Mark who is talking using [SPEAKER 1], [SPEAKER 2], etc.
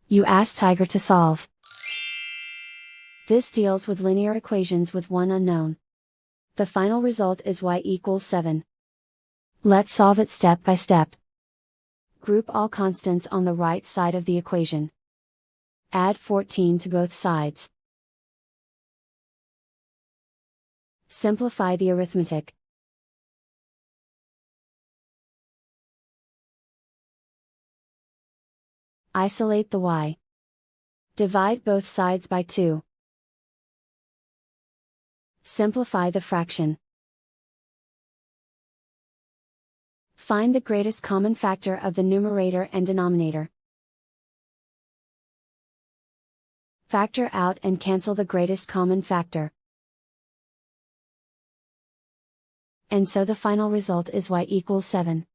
[SPEAKER 1] You ask Tiger to solve. This deals with linear equations with one unknown. The final result is y equals 7. Let's solve it step by step. Group all constants on the right side of the equation. Add 14 to both sides. Simplify the arithmetic. Isolate the y. Divide both sides by 2. Simplify the fraction. Find the greatest common factor of the numerator and denominator. Factor out and cancel the greatest common factor. And so the final result is y equals 7.